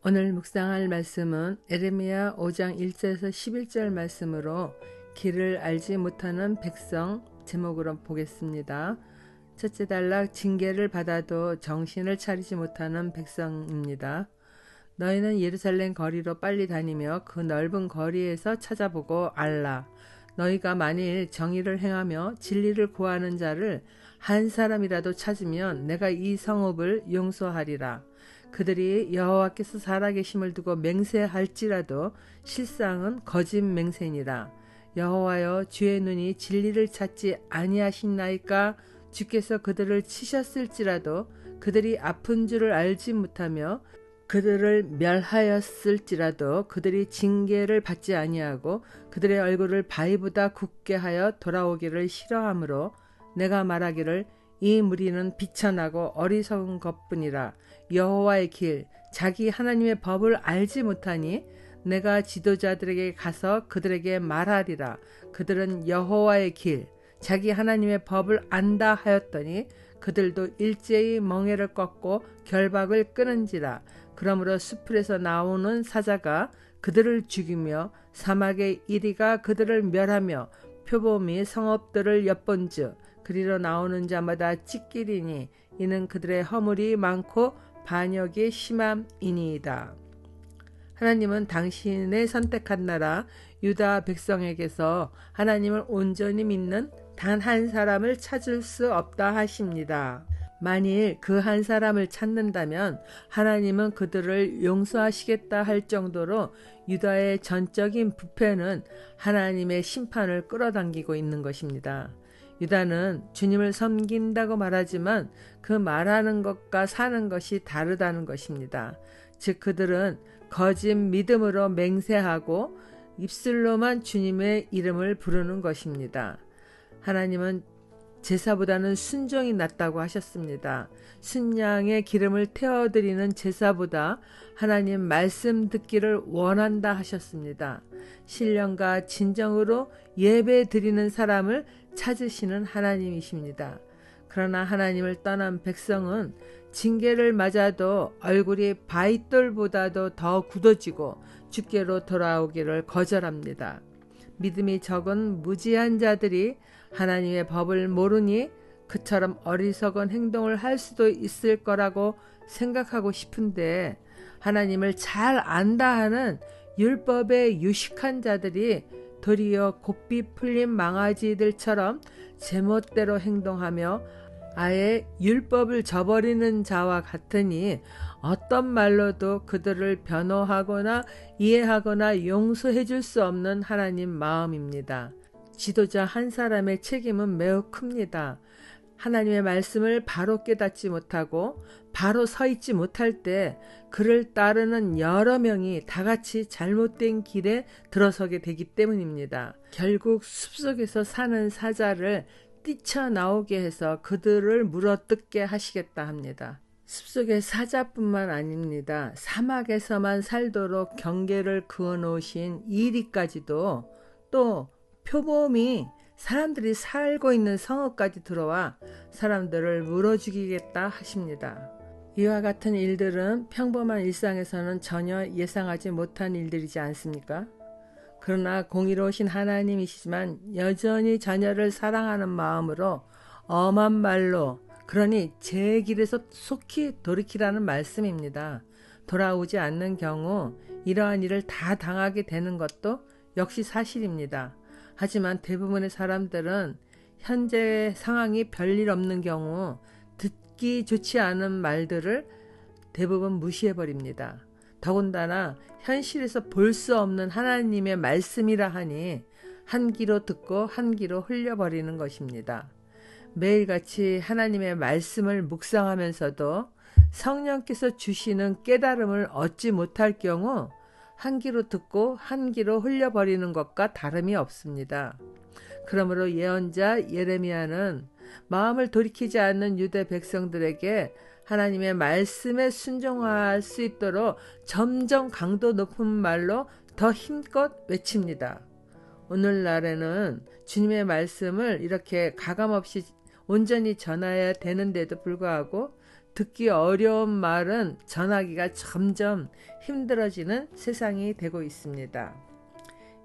오늘 묵상할 말씀은 에레미야 5장 1절에서 11절 말씀으로 길을 알지 못하는 백성 제목으로 보겠습니다. 첫째 단락, 징계를 받아도 정신을 차리지 못하는 백성입니다. 너희는 예루살렘 거리로 빨리 다니며 그 넓은 거리에서 찾아보고 알라. 너희가 만일 정의를 행하며 진리를 구하는 자를 한 사람이라도 찾으면 내가 이 성읍을 용서하리라. 그들이 여호와께서 살아계심을 두고 맹세할지라도 실상은 거짓 맹세니라. 여호와여, 주의 눈이 진리를 찾지 아니하시나이까? 주께서 그들을 치셨을지라도 그들이 아픈 줄을 알지 못하며 그들을 멸하였을지라도 그들이 징계를 받지 아니하고 그들의 얼굴을 바위보다 굳게 하여 돌아오기를 싫어하므로 내가 말하기를 이 무리는 비천하고 어리석은 것뿐이라. 여호와의 길, 자기 하나님의 법을 알지 못하니 내가 지도자들에게 가서 그들에게 말하리라. 그들은 여호와의 길, 자기 하나님의 법을 안다 하였더니 그들도 일제히 멍에를 꺾고 결박을 끊은지라. 그러므로 수풀에서 나오는 사자가 그들을 죽이며 사막의 이리가 그들을 멸하며 표범이 성읍들을 엿본즉 그리로 나오는 자마다 찢기리니 이는 그들의 허물이 많고 반역이 심함이니이다. 하나님은 당신의 선택한 나라 유다 백성에게서 하나님을 온전히 믿는 단 한 사람을 찾을 수 없다 하십니다. 만일 그 한 사람을 찾는다면 하나님은 그들을 용서하시겠다 할 정도로 유다의 전적인 부패는 하나님의 심판을 끌어당기고 있는 것입니다. 유다는 주님을 섬긴다고 말하지만 그 말하는 것과 사는 것이 다르다는 것입니다. 즉 그들은 거짓 믿음으로 맹세하고 입술로만 주님의 이름을 부르는 것입니다. 하나님은 제사보다는 순종이 낫다고 하셨습니다. 순양의 기름을 태워드리는 제사보다 하나님 말씀 듣기를 원한다 하셨습니다. 신령과 진정으로 예배 드리는 사람을 찾으시는 하나님이십니다. 그러나 하나님을 떠난 백성은 징계를 맞아도 얼굴이 바위돌보다도 더 굳어지고 주께로 돌아오기를 거절합니다. 믿음이 적은 무지한 자들이 하나님의 법을 모르니 그처럼 어리석은 행동을 할 수도 있을 거라고 생각하고 싶은데 하나님을 잘 안다 하는 율법에 유식한 자들이 도리어 곱비 풀린 망아지들처럼 제멋대로 행동하며 아예 율법을 저버리는 자와 같으니 어떤 말로도 그들을 변호하거나 이해하거나 용서해 줄 수 없는 하나님 마음입니다. 지도자 한 사람의 책임은 매우 큽니다. 하나님의 말씀을 바로 깨닫지 못하고 바로 서 있지 못할 때 그를 따르는 여러 명이 다 같이 잘못된 길에 들어서게 되기 때문입니다. 결국 숲속에서 사는 사자를 뛰쳐나오게 해서 그들을 물어뜯게 하시겠다 합니다. 숲속의 사자뿐만 아닙니다. 사막에서만 살도록 경계를 그어놓으신 이리까지도 또 표범이 사람들이 살고 있는 성읍까지 들어와 사람들을 물어 죽이겠다 하십니다. 이와 같은 일들은 평범한 일상에서는 전혀 예상하지 못한 일들이지 않습니까? 그러나 공의로우신 하나님이시지만 여전히 자녀를 사랑하는 마음으로 엄한 말로 그러니 제 길에서 속히 돌이키라는 말씀입니다. 돌아오지 않는 경우 이러한 일을 다 당하게 되는 것도 역시 사실입니다. 하지만 대부분의 사람들은 현재 상황이 별일 없는 경우 듣기 좋지 않은 말들을 대부분 무시해버립니다. 더군다나 현실에서 볼 수 없는 하나님의 말씀이라 하니 한 귀로 듣고 한 귀로 흘려버리는 것입니다. 매일같이 하나님의 말씀을 묵상하면서도 성령께서 주시는 깨달음을 얻지 못할 경우 한 귀로 듣고 한 귀로 흘려버리는 것과 다름이 없습니다. 그러므로 예언자 예레미야는 마음을 돌이키지 않는 유대 백성들에게 하나님의 말씀에 순종할 수 있도록 점점 강도 높은 말로 더 힘껏 외칩니다. 오늘날에는 주님의 말씀을 이렇게 가감없이 온전히 전해야 되는데도 불구하고 듣기 어려운 말은 전하기가 점점 힘들어지는 세상이 되고 있습니다.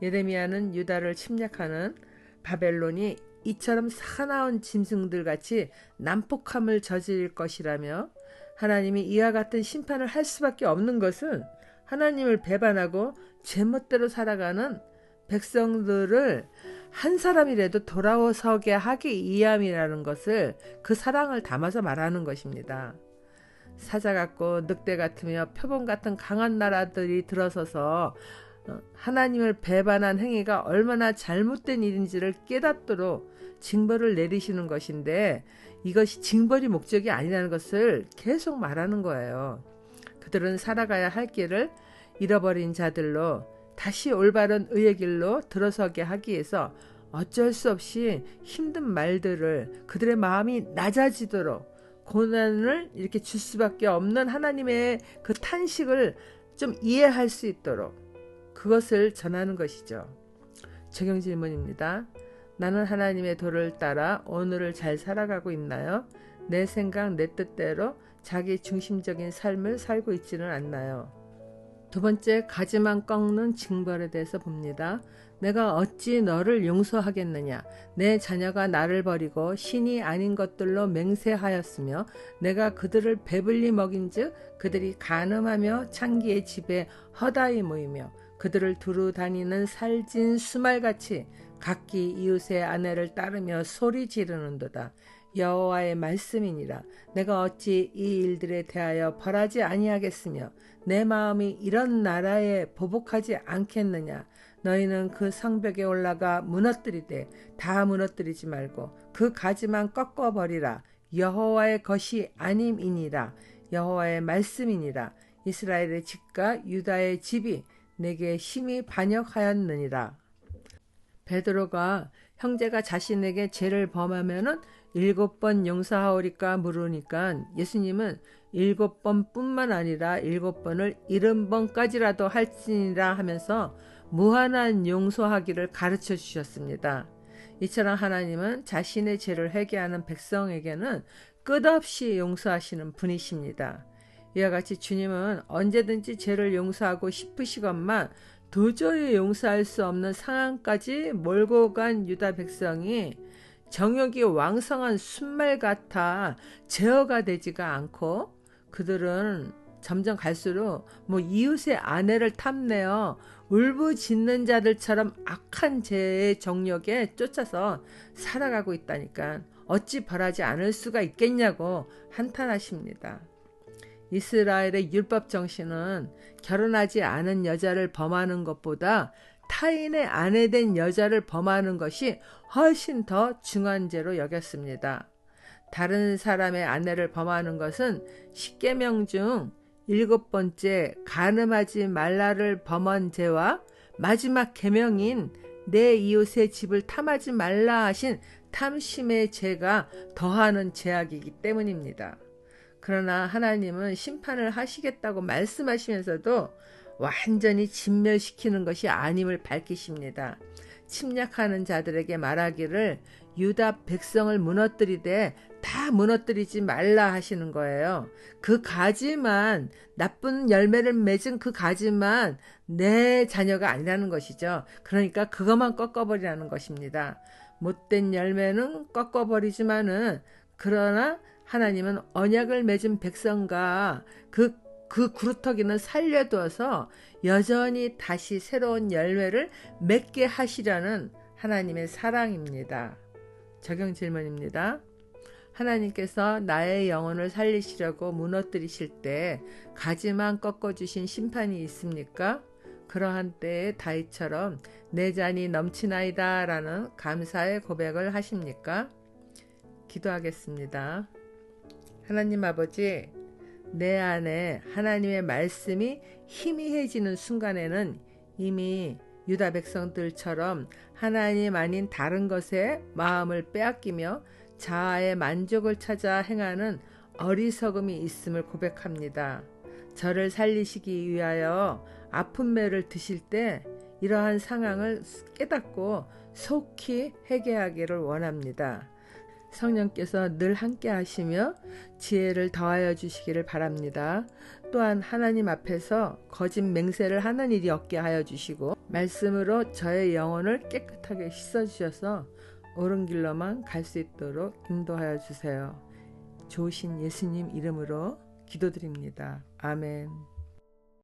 예레미야는 유다를 침략하는 바벨론이 이처럼 사나운 짐승들 같이 난폭함을 저지를 것이라며 하나님이 이와 같은 심판을 할 수밖에 없는 것은 하나님을 배반하고 제멋대로 살아가는 백성들을 한 사람이라도 돌아서게 하기 위함이라는 것을 그 사랑을 담아서 말하는 것입니다. 사자 같고 늑대 같으며 표범 같은 강한 나라들이 들어서서 하나님을 배반한 행위가 얼마나 잘못된 일인지를 깨닫도록 징벌을 내리시는 것인데 이것이 징벌이 목적이 아니라는 것을 계속 말하는 거예요. 그들은 살아가야 할 길을 잃어버린 자들로 다시 올바른 의의 길로 들어서게 하기 위해서 어쩔 수 없이 힘든 말들을 그들의 마음이 낮아지도록 고난을 이렇게 줄 수밖에 없는 하나님의 그 탄식을 좀 이해할 수 있도록 그것을 전하는 것이죠. 적용 질문입니다. 나는 하나님의 도를 따라 오늘을 잘 살아가고 있나요? 내 생각, 내 뜻대로 자기 중심적인 삶을 살고 있지는 않나요? 두 번째, 가지만 꺾는 징벌에 대해서 봅니다. 내가 어찌 너를 용서하겠느냐? 내 자녀가 나를 버리고 신이 아닌 것들로 맹세하였으며 내가 그들을 배불리 먹인즉 그들이 간음하며 창기의 집에 허다히 모이며 그들을 두루 다니는 살찐 수말같이 각기 이웃의 아내를 따르며 소리 지르는도다. 여호와의 말씀이니라. 내가 어찌 이 일들에 대하여 벌하지 아니하겠으며 내 마음이 이런 나라에 보복하지 않겠느냐. 너희는 그 성벽에 올라가 무너뜨리되 다 무너뜨리지 말고 그 가지만 꺾어버리라. 여호와의 것이 아님이니라. 여호와의 말씀이니라. 이스라엘의 집과 유다의 집이 내게 심히 반역하였느니라. 베드로가 형제가 자신에게 죄를 범하면은 7번 용서하오리까 물으니까 예수님은 7번뿐만 아니라 7번을 70번까지라도 할지니라 하면서 무한한 용서하기를 가르쳐 주셨습니다. 이처럼 하나님은 자신의 죄를 회개하는 백성에게는 끝없이 용서하시는 분이십니다. 이와 같이 주님은 언제든지 죄를 용서하고 싶으시건만 도저히 용서할 수 없는 상황까지 몰고 간 유다 백성이 정욕이 왕성한 순말 같아 제어가 되지가 않고 그들은 점점 갈수록 이웃의 아내를 탐내어 울부짖는 자들처럼 악한 죄의 정욕에 쫓아서 살아가고 있다니까 어찌 벌하지 않을 수가 있겠냐고 한탄하십니다. 이스라엘의 율법 정신은 결혼하지 않은 여자를 범하는 것보다 타인의 아내된 여자를 범하는 것이 훨씬 더 중한 죄로 여겼습니다. 다른 사람의 아내를 범하는 것은 10계명 중 7번째 간음하지 말라를 범한 죄와 마지막 계명인 내 이웃의 집을 탐하지 말라 하신 탐심의 죄가 더하는 죄악이기 때문입니다. 그러나 하나님은 심판을 하시겠다고 말씀하시면서도 완전히 진멸시키는 것이 아님을 밝히십니다. 침략하는 자들에게 말하기를 유다 백성을 무너뜨리되 다 무너뜨리지 말라 하시는 거예요. 그 가지만 나쁜 열매를 맺은 그 가지만 내 자녀가 아니라는 것이죠. 그러니까 그것만 꺾어버리라는 것입니다. 못된 열매는 꺾어버리지만은 그러나 하나님은 언약을 맺은 백성과 그 구루터기는 살려두어서 여전히 다시 새로운 열매를 맺게 하시려는 하나님의 사랑입니다. 적용 질문입니다. 하나님께서 나의 영혼을 살리시려고 무너뜨리실 때 가지만 꺾어주신 심판이 있습니까? 그러한 때에 다윗처럼 내 잔이 넘치나이다 라는 감사의 고백을 하십니까? 기도하겠습니다. 하나님 아버지, 내 안에 하나님의 말씀이 희미해지는 순간에는 이미 유다 백성들처럼 하나님 아닌 다른 것에 마음을 빼앗기며 자아의 만족을 찾아 행하는 어리석음이 있음을 고백합니다. 저를 살리시기 위하여 아픈 매를 드실 때 이러한 상황을 깨닫고 속히 회개하기를 원합니다. 성령께서 늘 함께 하시며 지혜를 더하여 주시기를 바랍니다. 또한 하나님 앞에서 거짓 맹세를 하는 일이 없게 하여 주시고 말씀으로 저의 영혼을 깨끗하게 씻어 주셔서 옳은 길로만 갈 수 있도록 인도하여 주세요. 좋으신 예수님 이름으로 기도드립니다. 아멘.